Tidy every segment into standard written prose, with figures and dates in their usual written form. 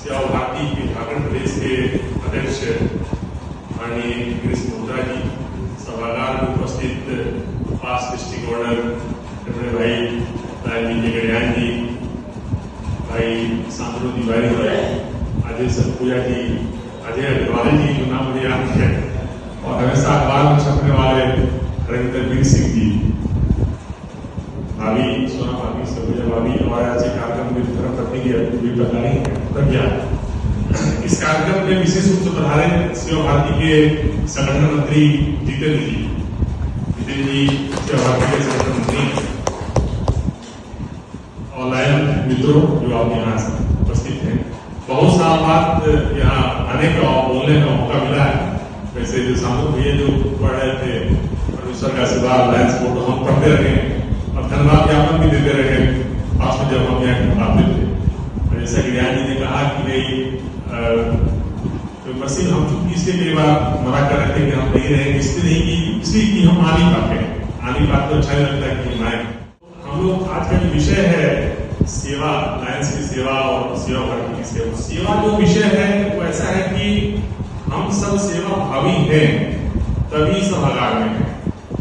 सेवा भारती के झारखंड प्रदेश के अध्यक्ष माननीय गिरीश मोहत्रा जी, सभागार में उपस्थित पास डिस्ट्रिक्ट गवर्नर अपने भाई राजनीति गणयान जी, भाई सांद्रो तिवारी जी, अजय सतपुजा जी, अजय अग्रवाल जी जो नाम मुझे याद है, और हमेशा अखबार में छपने वाले रविंदर वीर सिंह जी, भाभी सोना भाभी सरोजा भाभी, और आज कार्यक्रम में धर्म पत्नी की पता नहीं प्रज्ञा। इस कार्यक्रम में विशेष रूप से पधारे सेवा भारती के संगठन मंत्री जितेंद्र जी सेवा भारती के संगठन मंत्री, ऑनलाइन मित्रों जो आप यहाँ उपस्थित हैं, बहुत सारा बात यहाँ आने का और बोलने का मौका मिला है। वैसे जो सामू भैया जो पढ़ रहे थे प्रोड्यूसर का आशीर्वाद लाइन्स फोटो हम पढ़ते रहे और धन्यवाद ज्ञापन भी देते रहे पास में जब हम यहाँ आते थे। और जैसा कि ज्ञान जी ने कहा कि भाई मसीह हम चूंकि इसलिए कई बार मना कर रहे थे कि हम नहीं रहेंगे, इसलिए नहीं कि इसलिए कि हम आ नहीं पाते तो अच्छा नहीं लगता कि हम आए। हम लोग आज का जो विषय है सेवा, लायंस की सेवा और सेवा भारती की सेवा, सेवा जो विषय है वो ऐसा है कि हम सब सेवा भावी हैं तभी सभागार में हैं।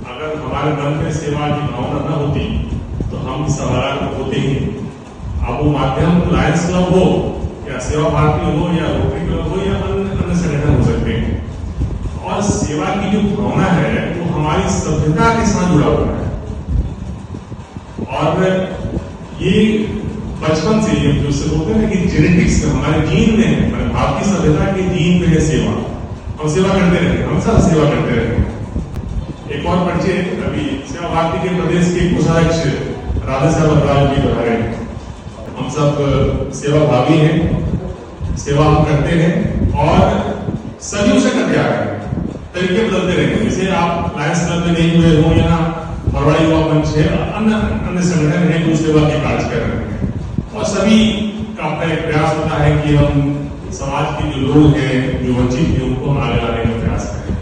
अगर हमारे मन में सेवा की भावना न होती तो हम इस सभागार में होते ही। अब वो माध्यम लायंस क्लब हो या सेवा भारती हो या रोटरी क्लब हो या अन्य संगठन हो सकते हैं, और सेवा की जो भावना है वो हमारी सभ्यता के साथ जुड़ा हुआ है। और ये बचपन से ये जो से बोलते हैं कि जेनेटिक्स में हमारे जीन में है, भारतीय सभ्यता के जीन में है सेवा। हम सेवा करते रहते हैं, हम सब सेवा करते रहते हैं। एक और परिचय, अभी सेवा भारती के प्रदेश के कोषाध्यक्ष राधा साहब अग्रवाल जी बता रहे हैं। हम सब सेवा भावी हैं, सेवा हम करते हैं और सदियों से करते आ रहे हैं। तरीके बदलते रहेंगे, जैसे आप लायंस क्लब में नहीं हुए हो या फरवरी युवा मंच है, अन्य संगठन है जो सेवा के कार्य कर रहे हैं, और सभी का अपना एक प्रयास होता है कि हम समाज के जो लोग हैं जो वंचित हैं उनको हम आगे लाने का प्रयास करें।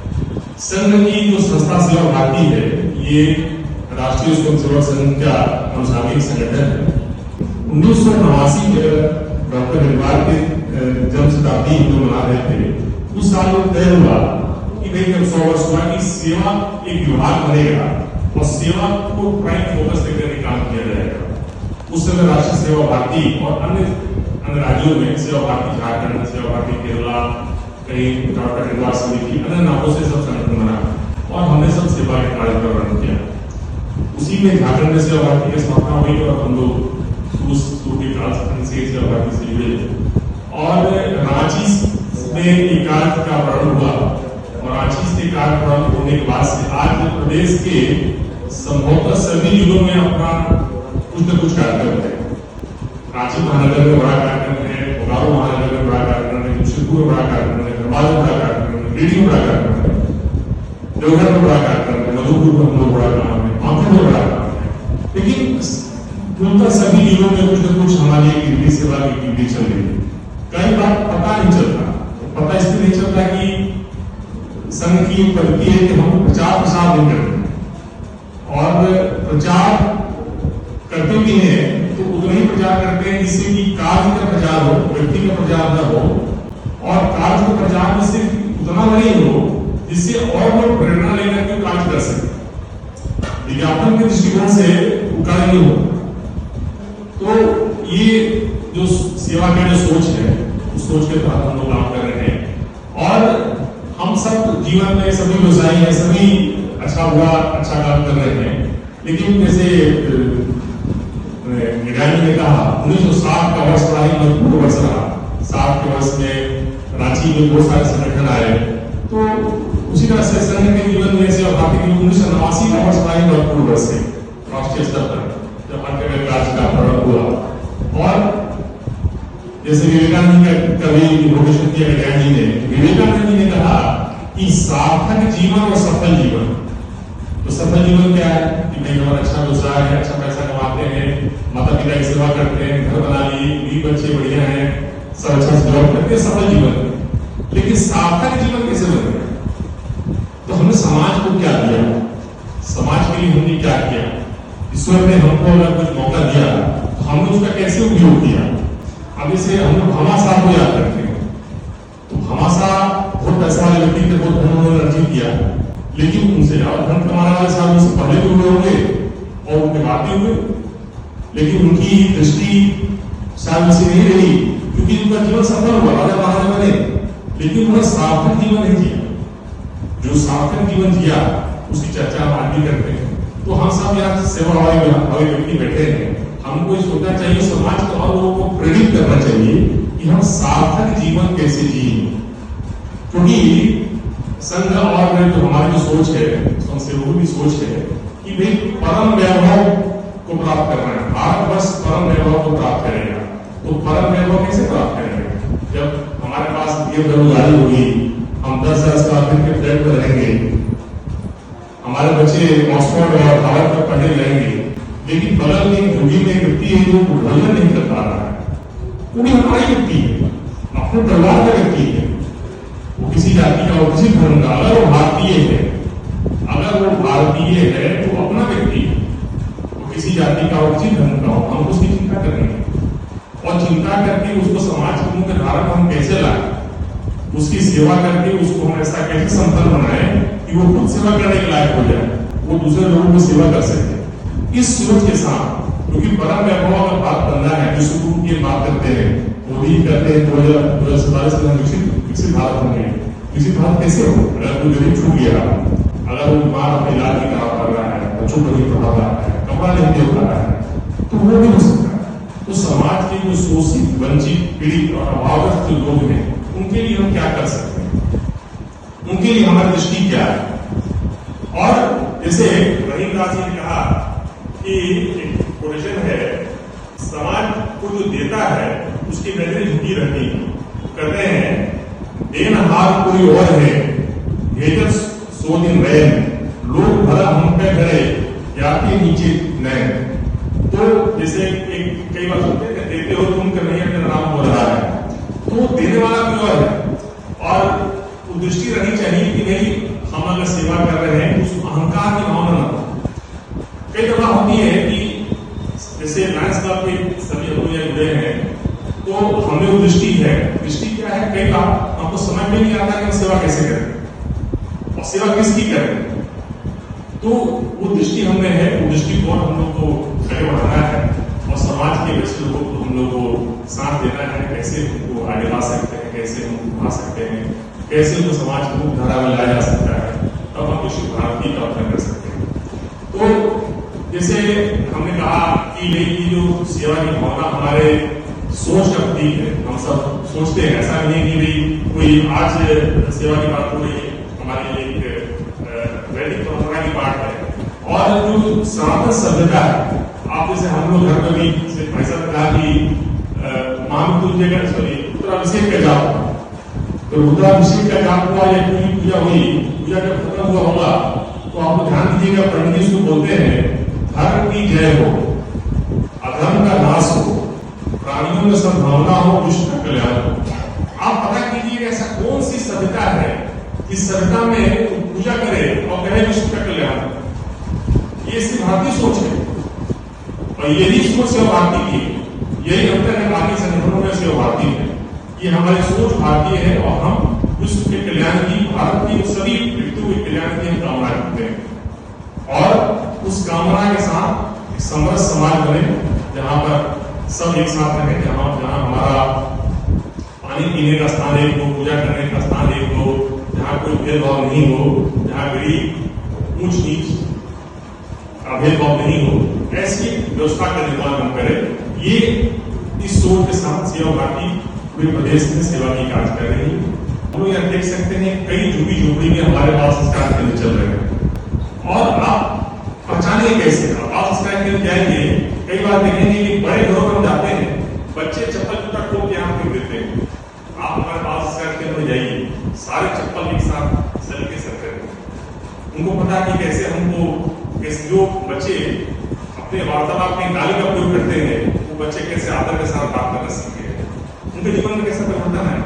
संघ की जो संस्था सेवा भारती है ये राष्ट्रीय स्वयंसेवक संघ का अनुसांगिक संगठन है। 1989 में डॉक्टर निर्वाल के जन्म शताब्दी हिंदू मना रहे थे, उस साल में तय हुआ कि भाई जब 100 वर्ष हुआ कि सेवा एक विभाग बनेगा और सेवा को प्राइम फोकस देकर काम किया जाएगा। उस समय राष्ट्रीय सेवा भारती और अन्य राज्यों में सेवा भारती झारखंड, सेवा भारती केरला, कहीं डॉक्टर निर्वाल समिति, अन्य नामों से सब संगठन बना और हमने सब सेवा के कार्य पर रन किया। उसी में झारखंड में सेवा भारती की स्थापना हुई और हम लोग सेवा भारती से जुड़े, और रांची में एकांत का प्रारंभ हुआ, और रांची से एकांत प्रारंभ होने के बाद से आज प्रदेश के संभवतः सभी जिलों में अपना कुछ न कुछ कार्यक्रम है। रांची महानगर में बड़ा कार्यक्रम है, बोकारो महानगर में बड़ा कार्यक्रम है, जमशेदपुर में बड़ा कार्यक्रम है, धनबाद में बड़ा कार्यक्रम है, गिरिडीह में बड़ा कार्यक्रम है, देवघर में बड़ा कार्यक्रम है, मधुपुर में हम लोग बड़ा काम है, आंखों में बड़ा काम है। लेकिन उनका सभी जिलों में कुछ न कुछ हमारी ड्यूटी सेवा की ड्यूटी चल रही है। कई बार पता नहीं चलता, पता इसलिए नहीं चलता कि संघ की प्रवृत्ति है कि हम प्रचार प्रसार नहीं करते, और प्रचार करते भी हैं तो उतना ही प्रचार करते हैं जिससे कि कार्य का प्रचार हो, व्यक्ति का प्रचार न हो, और कार्य का प्रचार में सिर्फ उतना नहीं हो जिससे और लोग प्रेरणा लेकर के कार्य कर सके। विज्ञापन के दृष्टिकोण से कार्य नहीं हो। तो ये जो सेवा की जो सोच है उस सोच के तहत हम लोग काम कर रहे हैं, और हम सब जीवन में सभी व्यवसायी हैं, सभी अच्छा हुआ अच्छा काम कर रहे हैं। लेकिन जैसे ने कहा 1960 का वर्ष बड़ा ही महत्वपूर्ण वर्ष रहा। 60 के वर्ष में रांची में बहुत सारे संगठन आए, तो उसी तरह से संघ के जीवन में सेवा भारती 1989 का वर्ष बड़ा ही महत्वपूर्ण वर्ष है राष्ट्रीय स्तर पर, जब अंतर्गत राज्य का प्रारंभ हुआ। और जैसे विवेकानंद का कभी इन्वोकेशन किया ज्ञान जी ने, विवेकानंद जी ने कहा कि सार्थक जीवन और सफल जीवन। तो सफल जीवन क्या है कि भाई हमारा अच्छा व्यवसाय है, अच्छा पैसा कमाते हैं, माता पिता की सेवा करते हैं, घर बना लिए, 20 बच्चे बढ़िया हैं, सब अच्छा से जॉब करते हैं, सफल जीवन। लेकिन सार्थक जीवन कैसे बने? तो हमने समाज को क्या दिया, समाज के लिए हमने क्या किया, ईश्वर ने हमको अगर कुछ मौका दिया तो हमने उसका कैसे उपयोग किया। अब इसे हम लोग भामाशाह को याद करते हैं। तो भामाशाह बहुत पैसा वाले व्यक्ति थे, बहुत धन उन्होंने अर्जित किया, लेकिन उनसे ज्यादा धन कमाने वाले साहब उनसे पहले भी हुए होंगे और उनके बाद भी हुए, लेकिन उनकी दृष्टि शायद उनसे नहीं रही, क्योंकि उनका जीवन सफल हुआ, राजा महाराजा बने, लेकिन उन्होंने सार्थक जीवन नहीं जिया। जो सार्थक जीवन जिया उसकी चर्चा हम आज भी करते हैं। तो हम सब यहाँ सेवा वाले व्यक्ति बैठे हैं, हमको सोचना चाहिए, समाज को और लोगों को प्रेरित करना चाहिए कि हम सार्थक जीवन कैसे जिए, क्योंकि संघ और जो हमारी जो सोच है, स्वयंसेवकों की सोच है कि भाई परम वैभव को प्राप्त करना है, भारतवर्ष परम वैभव को प्राप्त करेगा। तो परम वैभव कैसे प्राप्त करेंगे? जब हमारे पास ये बेरोजगारी होगी, हम 10,000 स्क्वायर फीट के फ्लैट पर रहेंगे, हमारे बच्चे ऑक्सफोर्ड और हार्वर्ड में पढ़ने लगेंगे, लेकिन बगल में एक झुग्गी में व्यक्ति है जो भोजन नहीं कर पा रहा है, वो भी हमारा व्यक्ति है, अपने परिवार का व्यक्ति है, वो किसी जाति का, वो किसी धर्म का, अगर वो भारतीय है, अगर वो भारतीय है तो अपना व्यक्ति है, वो किसी जाति का हो, किसी धर्म का हो, हम उसकी चिंता करेंगे और चिंता करके उसको समाज के मुख्य धारा को हम कैसे लाए, उसकी सेवा करके उसको हम ऐसा कैसे संपन्न बनाए कि वो खुद सेवा करने के लायक हो जाए, वो दूसरे लोगों को सेवा कर सके। इस सोच के साथ, क्योंकि परम वैभव अगर बात करना है, जो शुरू की बात करते हैं, मोदी करते हैं 2047 में विकसित भारत होंगे। विकसित भारत कैसे हो? अगर कोई गरीब छूट गया, अगर वो बीमार अपने इलाज नहीं करा पा रहा है, बच्चों को नहीं पढ़ा रहा है, कपड़ा नहीं दे पा रहा है, तो वो भी हो सकता है। तो समाज के जो शोषित, वंचित, पीड़ित और अभावग्रस्त जो लोग हैं, उनके लिए हम क्या कर सकते हैं, उनके लिए हमारी दृष्टि क्या है? और जैसे रहीम दास जी ने कहा कि एक कोटेशन है, समाज को जो देता है उसकी नजरें झुकी रहती है। कहते हैं देनहार कोई और है, भेजर सो दिन रैन, लोग भला हम पे घरे जाके नीचे नैन। तो जैसे एक कई बार सुनते हैं, देते हो तुम कर नहीं अपना नाम हो रहा है, तो देने वाला कोई और है। और वो दृष्टि रहनी चाहिए कि नहीं, हम अगर सेवा कर रहे हैं तो उस अहंकार की भावना न हो। कई दफा होती है कि जैसे लायंस क्लब के सभी लोग जुड़े हैं, तो हमें वो दृष्टि है, दृष्टि क्या है, कई बार हमको समझ में नहीं आता कि हम सेवा कैसे करें और सेवा किसकी करें। तो वो दृष्टि हमें है, वो दृष्टिकोण हम लोग को आगे बढ़ाना है और समाज के वैसे लोगों को हम लोग को साथ देना है, कैसे उनको आगे ला सकते हैं, कैसे हम उठा सकते हैं, कैसे उनको समाज को मुख्यधारा में लाया जा सकता है, तब हम विश्व भारत की कल्पना कर सकते हैं। तो जैसे हमने कहा कि ये जो सेवा की भावना हमारे सोच का प्रतीक है, हम सब सोचते हैं, ऐसा नहीं है कि भाई कोई आज सेवा की बात हो रही है, हमारी एक वैदिक परंपरा की बात है। और जो सनातन सभ्यता है, आप जैसे हम लोग घर में भी ऐसा कहा कि मान पूजने का, सॉरी, रुद्राभिषेक का जाप, तो रुद्राभिषेक का जाप हुआ या कोई पूजा हुई, पूजा जब खत्म हुआ होगा तो आप लोग ध्यान दीजिएगा, पंडित जी उसको बोलते हैं धर्म की जय हो, अधर्म का नाश हो, प्राणियों में सद्भावना हो, विश्व का कल्याण हो। आप पता कीजिए ऐसा कौन सी सभ्यता है जिस सभ्यता में पूजा करे और कहे विश्व का कल्याण हो। ये सिर्फ भारतीय सोच है और यही सोच सेवा भारती की, यही अंतर है बाकी संगठनों में सेवा भारती है। ये हमारी सोच भारतीय है और हम विश्व के कल्याण की, भारत की सभी व्यक्तियों के कल्याण की हम कामना करते हैं और उस कामना के साथ एक समृद्ध समाज बने, जहां पर सब एक साथ रहे, जहां हमारा पानी पीने का स्थान एक हो, पूजा करने का स्थान एक हो, जहां कोई भेदभाव नहीं हो, जहां गरीब ऊंच नीच का भेदभाव नहीं हो, ऐसी व्यवस्था का निर्माण हम करें। ये इस सोच के साथ सेवा भारती पूरे प्रदेश में सेवा की कार्य कर रही है। हम लोग यहाँ देख सकते हैं कई झुग्गी झोपड़ी में हमारे पास संस्कार केंद्र चल रहे हैं और आप पहचाने कैसे, आप संस्कार केंद्र जाएंगे, कई बार देखेंगे कि बड़े घरों में जाते हैं, बच्चे चप्पल जूता खोल के यहाँ फेंक देते हैं। आप हमारे पास संस्कार केंद्र में जाइए, सारे चप्पल एक साथ सलीके से रखे हैं, उनको पता कि कैसे हमको, कैसे जो बच्चे अपने वार्तालाप में गाली का प्रयोग करते हैं, वो बच्चे कैसे आदर के साथ बात करना सीखते हैं, उनके जीवन में कैसे परिवर्तन है,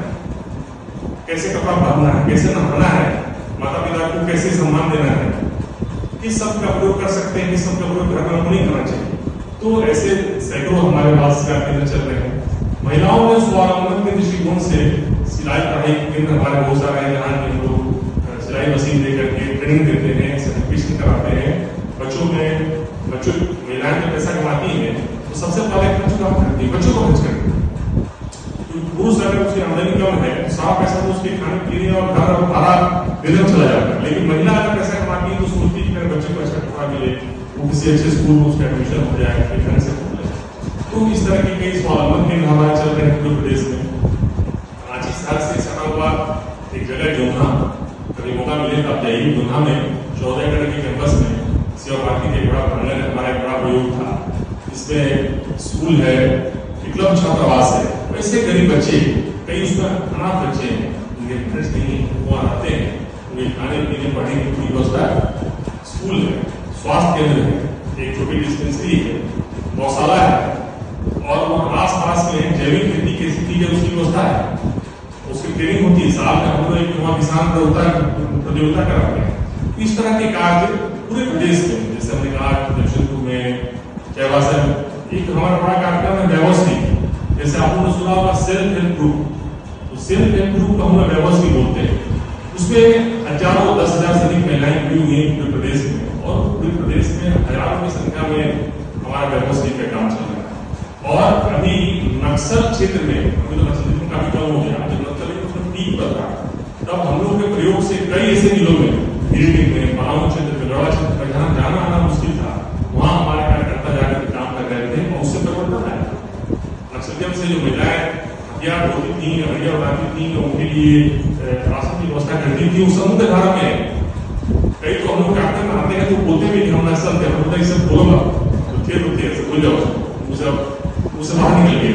कैसे कपड़ा पहनना है, कैसे नहाना है, माता पिता को कैसे सम्मान देना है, किस शब्द का प्रयोग कर सकते हैं, किस शब्द का प्रयोग घर में नहीं करना चाहिए। तो ऐसे सैकड़ों हमारे पास केंद्र चल रहे हैं। महिला महिलाओं ने स्वावलंबन के दृष्टिकोण से सिलाई कढ़ाई केंद्र हमारे बहुत सारे हैं, जहाँ हम लोग सिलाई मशीन दे करके ट्रेनिंग देते हैं, सर्टिफिकेशन कराते हैं। बच्चों महिलाएं जब पैसा कमाती हैं तो सबसे पहले खर्च काम करती है, बच्चों को खर्च करती है। पुरुष अगर उसकी आमदनी कम है तो सारा पैसा तो उसके खाने पीने और घर और भाड़ा देने में चला जाता है। लेकिन महिला अगर पैसा कमाती है तो सोचती है कि मेरे बच्चे को अच्छा कपड़ा मिले, वो किसी अच्छे स्कूल में उसका एडमिशन हो जाए, फिर घर से पढ़ ले। तो इस तरह के कई स्वावलंबन केंद्र हमारे चल रहे हैं उत्तर प्रदेश में। रांची शहर से सटा हुआ एक जगह जोधा, कभी मौका मिले तब जाइए। जोधा में 14 एकड़ के कैंपस में सेवा भारती के बड़ा प्रांगण हमारा एक बड़ा प्रयोग था। इसमें स्कूल है, विकलांग छात्रावास है। वैसे गरीब बच्चे, कई उसमें अनाथ बच्चे हैं, उनके पेरेंट्स नहीं, वो आते हैं, उन्हें खाने पीने पढ़ने की पूरी व्यवस्था है। स्कूल है, स्वास्थ्य केंद्र है, एक छोटी डिस्पेंसरी है, गौशाला है और वहाँ आस पास में जैविक खेती की उसकी व्यवस्था है। उसकी ट्रेनिंग होती है, साल में हम लोग एक वहाँ किसान प्रतियोगिता कराते हैं। इस तरह के कार्य पूरे प्रदेश में, जैसे हमने कहा जमशेदपुर में, चाईबासा में एक हमारा बड़ा कार्यक्रम है व्यवस्थित। जैसे आप लोगों ने सुना होगा सेल्फ हेल्प ग्रुप, तो सेल्फ हेल्प ग्रुप को हम व्यवस्थित बोलते हैं। उसमें हजारों 10,000 से अधिक महिलाएं जुड़ी हुई हैं पूरे प्रदेश में, और पूरे प्रदेश में हजारों की संख्या में हमारा व्यवस्थित का काम चल रहा है। और अभी नक्सल क्षेत्र में, अभी तो नक्सल काफी कम हो गया, जब नक्सल पीक पर था तब हम लोग के प्रयोग से कई ऐसे जिलों में, गिरिडीह में, पलामू क्षेत्र में, गढ़वा क्षेत्र में, जहाँ जाना आना मुश्किल था, वहाँ हमारे कार्यकर्ता जाकर काम कर रहे थे और उससे परिवर्तन आया। नक्सलियत से जो महिलाएं हथियार होती थी, हथियार उठाती थी, उनके लिए राशन की व्यवस्था करती थी, उस समुद्र धारा में कई तो हम लोग कार्यक्रम में आते हैं तो बोलते भी हम नक्सल थे, हम बोलते सब बोलो तो थे भूल जाओ, उसे बाहर निकल गए।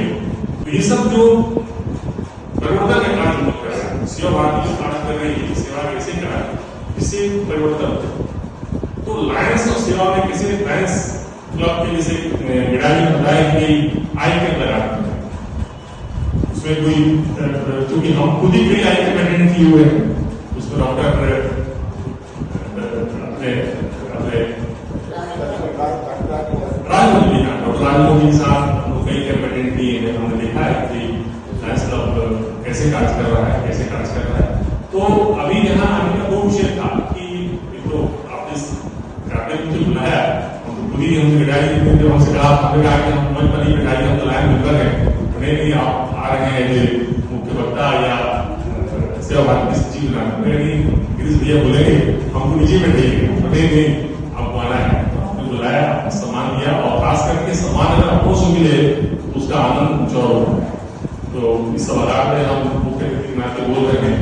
तो ये सब जो परिवर्तन का कार्य हम लोग कर रहे हैं, सेवा भारती जो कार्य कर रही है, सेवा कैसे कराए, इससे परिवर्तन। तो लायंस और सेवा में किसी ने लायंस क्लब के जैसे मेडाली बताया कि आई कैंप लगा, उसमें कोई, क्योंकि हम खुद ही कई आई कैंप अटेंड किए हुए हैं, उसमें डॉक्टर राजमोहन के साथ हम लोग कई कैंप अटेंड किए हैं। हमने देखा है कि लायंस क्लब कैसे कार्य कर रहा है, कैसे कार्य कर रहा है। तो अभी यहाँ आने का वो विषय था कि तो आपने मुझे बुलाया, पूरी हमसे मिठाई जब हमसे कहा, हमने कहा कि हम मंच पर नहीं मिठाई, हम तो लाइन मिलकर है, नहीं आप आ रहे हैं जो मुख्य वक्ता या सेवा भारती की सचिव बनाना, नहीं गिरीश भैया बोलेंगे हमको नीचे बैठेंगे, नहीं आपको आना है। आपने बुलाया, सम्मान दिया, और खास करके सम्मान अगर आपको से मिले उसका आनंद कुछ और होता है। तो इस सवाल में हम मुख्य अतिथि के नाते बोल रहे हैं,